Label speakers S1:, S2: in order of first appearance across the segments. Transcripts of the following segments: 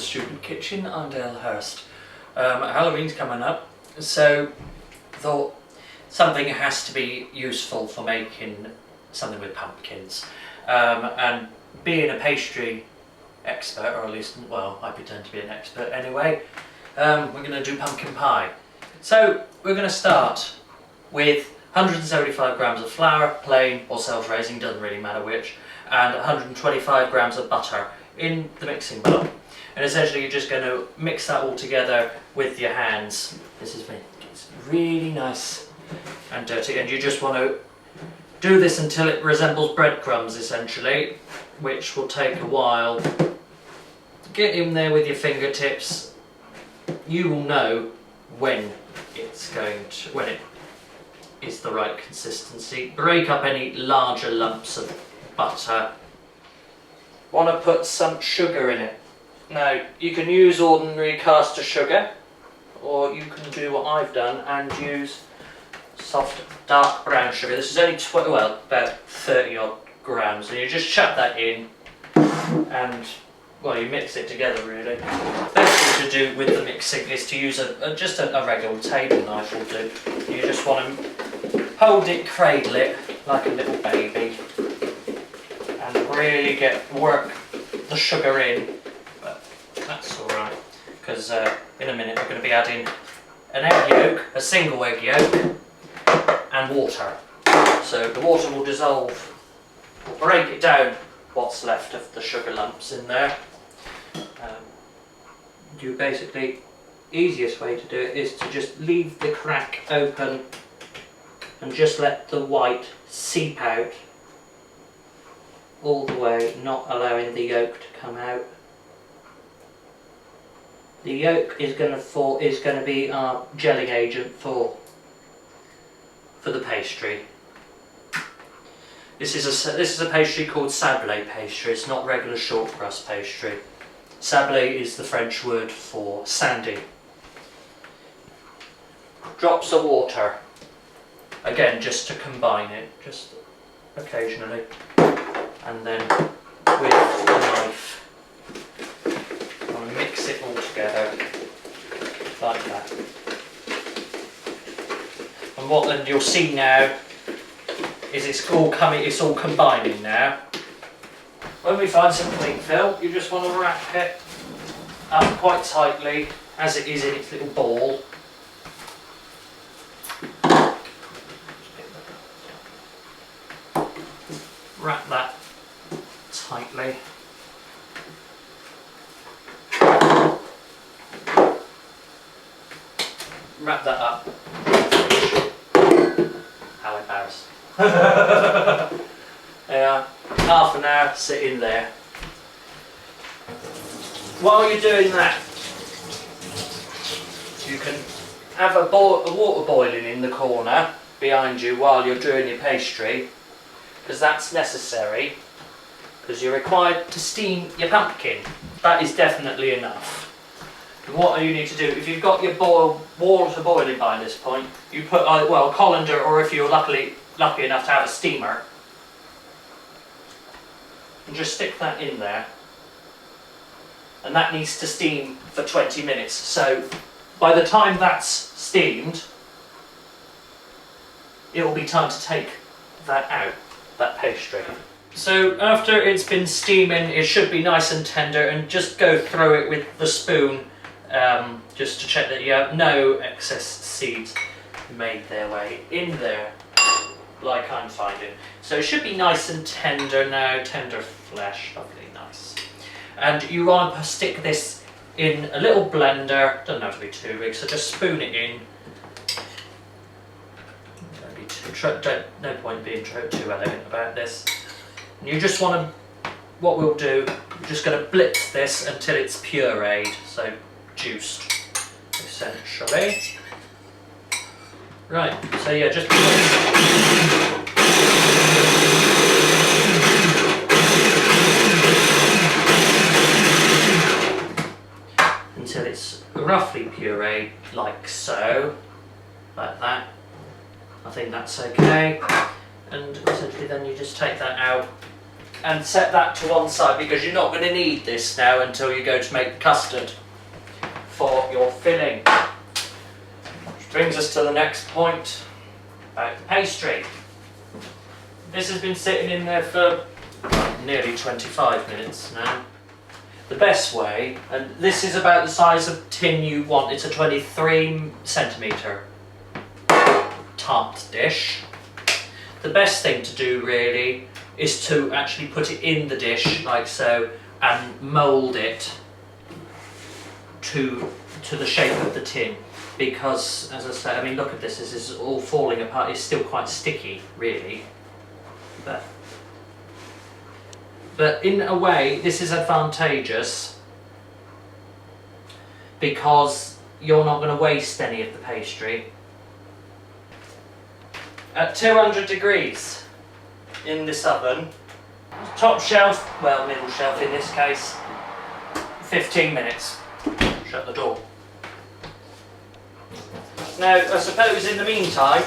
S1: Student Kitchen. I'm Dale Hurst. Halloween's coming up, so thought something has to be useful for making something with pumpkins. And being a pastry expert, or at least, well, I pretend to be an expert anyway, we're going to do pumpkin pie. So we're going to start with 175 grams of flour, plain or self-raising, doesn't really matter which, and 125 grams of butter in the mixing bowl. And essentially you're just going to mix that all together with your hands. This is it's really nice and dirty, and you just want to do this until it resembles breadcrumbs essentially, which will take a while. Get in there with your fingertips. You will know when it is the right consistency. Break up any larger lumps of butter. Want to put some sugar in it. Now you can use ordinary caster sugar, or you can do what I've done and use soft dark brown sugar. This is only about 30 odd grams, and you just chuck that in and well, you mix it together really. Best thing to do with the mixing is to use just a regular table knife will do. You just want to hold it, cradle it like a little baby, and really work the sugar in. But that's alright, because in a minute we're going to be adding an egg yolk, a single egg yolk, and water. So the water will dissolve, will break it down what's left of the sugar lumps in there. Easiest way to do it is to just leave the crack open and just let the white seep out all the way, not allowing the yolk to come out. The yolk is going to be our gelling agent for the pastry. This is a pastry called sablé pastry. It's not regular short crust pastry. Sablé is the French word for sandy. Drops of water, again just to combine it, just occasionally, and then with a knife I want to mix it all together like that. And what then you'll see now is it's all combining now. When we find some cling film, you just want to wrap it up quite tightly as it is in its little ball. Wrap that tightly. Wrap that up. How embarrassing. Yeah, half an hour sitting there. While you're doing that, you can have a water boiling in the corner behind you while you're doing your pastry, because that's necessary, because you're required to steam your pumpkin. That is definitely enough. And what you need to do, if you've got your water boiling by this point, you put a colander, or if you're lucky enough to have a steamer, and just stick that in there, and that needs to steam for 20 minutes. So by the time that's steamed, it will be time to take that out, that pastry. So after it's been steaming, it should be nice and tender, and just go through it with the spoon just to check that you have no excess seeds made their way in there, like I'm finding. So it should be nice and tender now, tender flesh, lovely, nice. And you want to stick this in a little blender, doesn't have to be too big, so just spoon it in. No point being too elegant about this. And you just want to, what we'll do, we're just going to blitz this until it's pureed, so juiced, essentially. Right, so yeah, just until it's roughly pureed, like so, like that. I think that's okay. And essentially then you just take that out and set that to one side because you're not going to need this now until you go to make the custard for your filling. Which brings us to the next point about the pastry. This has been sitting in there for nearly 25 minutes now. The best way, and this is about the size of tin you want, it's a 23cm tart dish. The best thing to do really is to actually put it in the dish like so and mould it to the shape of the tin, because as I say, I mean look at this is all falling apart. It's still quite sticky really, but in a way this is advantageous because you're not going to waste any of the pastry. At 200 degrees in this oven, top shelf, well middle shelf in this case, 15 minutes. Shut the door. Now I suppose in the meantime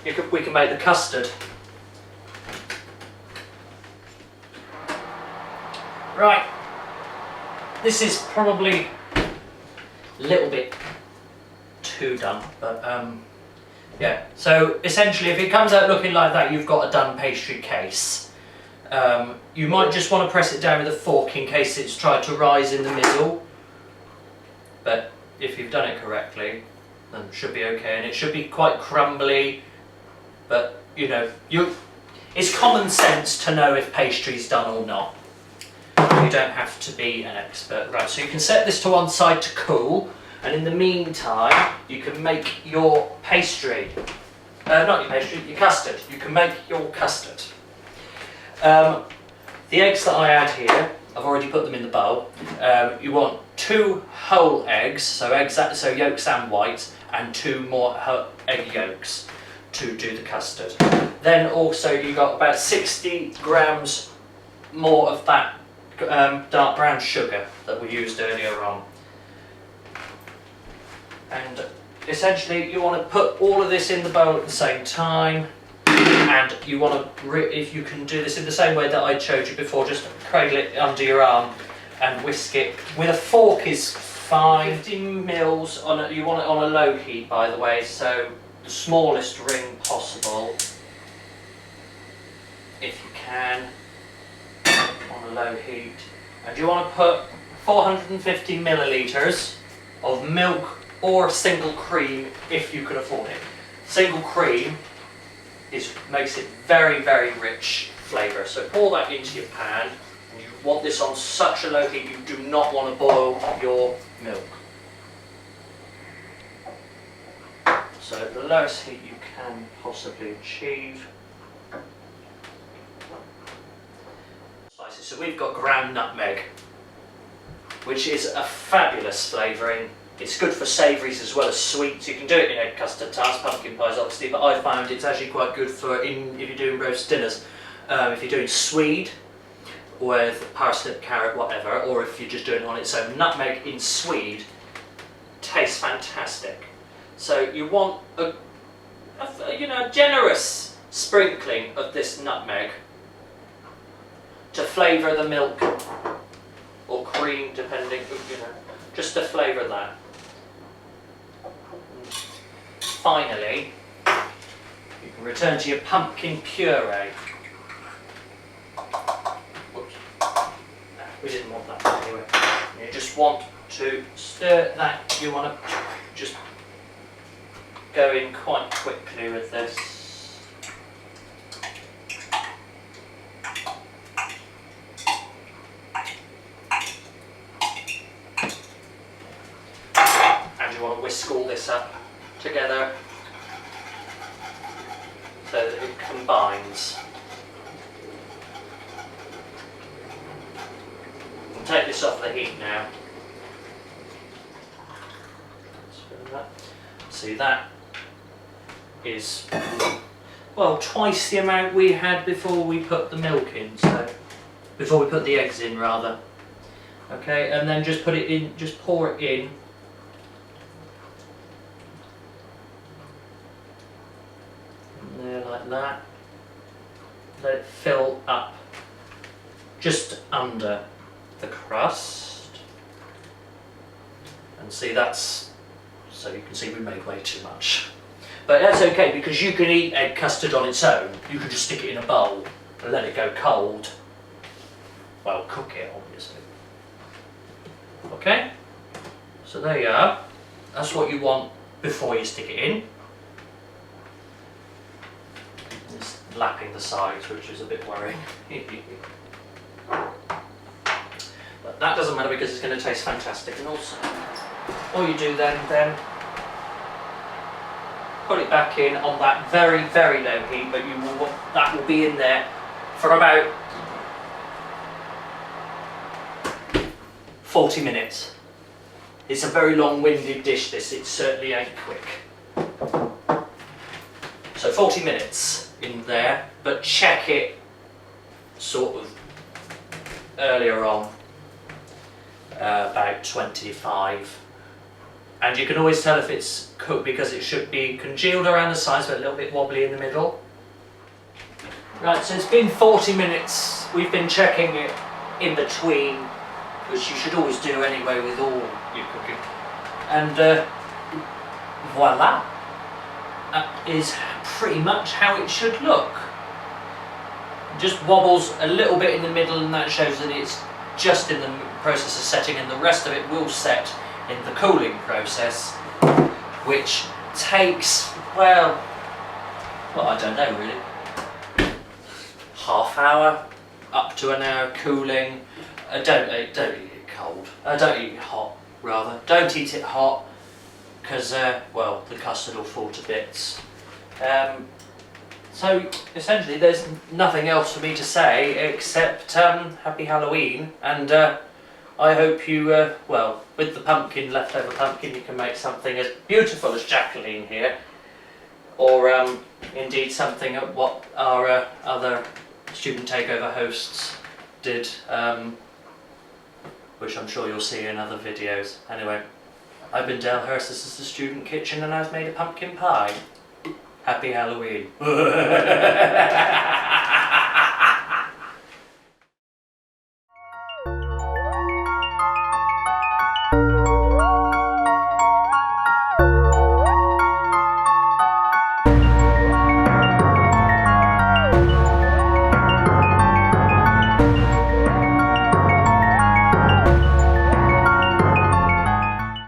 S1: we can make the custard. Right, this is probably a little bit too done, but yeah, so essentially if it comes out looking like that, you've got a done pastry case. You might just want to press it down with a fork in case it's tried to rise in the middle, but if you've done it correctly then it should be okay, and it should be quite crumbly, but you know, it's common sense to know if pastry's done or not. You don't have to be an expert. Right, so you can set this to one side to cool, and in the meantime you can make your pastry, not your pastry, your custard. You can make your custard. The eggs that I add here, I've already put them in the bowl. You want 2 whole eggs, so yolks and whites, and 2 more egg yolks to do the custard. Then also you got about 60 grams more of that dark brown sugar that we used earlier on. And essentially you want to put all of this in the bowl at the same time, and you want to, if you can do this in the same way that I showed you before, just cradle it under your arm and whisk it. With a fork is fine. 15 mils you want it on a low heat, by the way, so the smallest ring possible if you can, on a low heat. And you want to put 450 millilitres of milk or single cream if you can afford it. Single cream makes it very, very rich flavour. So pour that into your pan, and you want this on such a low heat, you do not want to boil your milk. So at the lowest heat you can possibly achieve. Spices. So we've got ground nutmeg, which is a fabulous flavouring. It's good for savouries as well as sweets. You can do it in egg custard tarts, pumpkin pies obviously, but I found it's actually quite good for if you're doing roast dinners. If you're doing swede with parsnip, carrot, whatever, or if you're just doing it on its own. Nutmeg in swede tastes fantastic. So you want a generous sprinkling of this nutmeg to flavour the milk or cream, depending, just to flavour that. Finally, you can return to your pumpkin puree. Whoops. No, we didn't want that anyway. You just want to stir that. You want to just go in quite quickly with this. And you want to whisk all this up together so that it combines. We'll take this off the heat now. See, that is, well, twice the amount we had before we put the milk in, so before we put the eggs in rather. Okay, and then just put it in, just pour it in. There, like that. let it fill up just under the crust. And see, that's, so you can see we made way too much. But that's okay, because you can eat egg custard on its own. You can just stick it in a bowl and let it go cold. Well, cook it, obviously. Okay, so there you are. That's what you want before you stick it in. It's lapping the sides, which is a bit worrying. But that doesn't matter because it's going to taste fantastic. And also, all you do then put it back in on that very, very low heat, but that will be in there for about 40 minutes. It's a very long-winded dish, this. It certainly ain't quick. So 40 minutes in there, but check it sort of earlier on, about 25. And you can always tell if it's cooked because it should be congealed around the sides but a little bit wobbly in the middle. Right, so it's been 40 minutes. We've been checking it in between, which you should always do anyway with all your cooking. And voila! That is pretty much how it should look. It just wobbles a little bit in the middle, and that shows that it's just in the process of setting, and the rest of it will set in the cooling process, which takes, well, I don't know really, half hour up to an hour cooling. Don't eat it cold. Don't eat it hot, rather. Don't eat it hot, because well, the custard will fall to bits. So essentially, there's nothing else for me to say except Happy Halloween, and I hope you, well, with the pumpkin, leftover pumpkin, you can make something as beautiful as Jacqueline here, or indeed something at what our other student takeover hosts did, which I'm sure you'll see in other videos. Anyway, I've been Dale Hurst, this is the Student Kitchen, and I've made a pumpkin pie. Happy Halloween.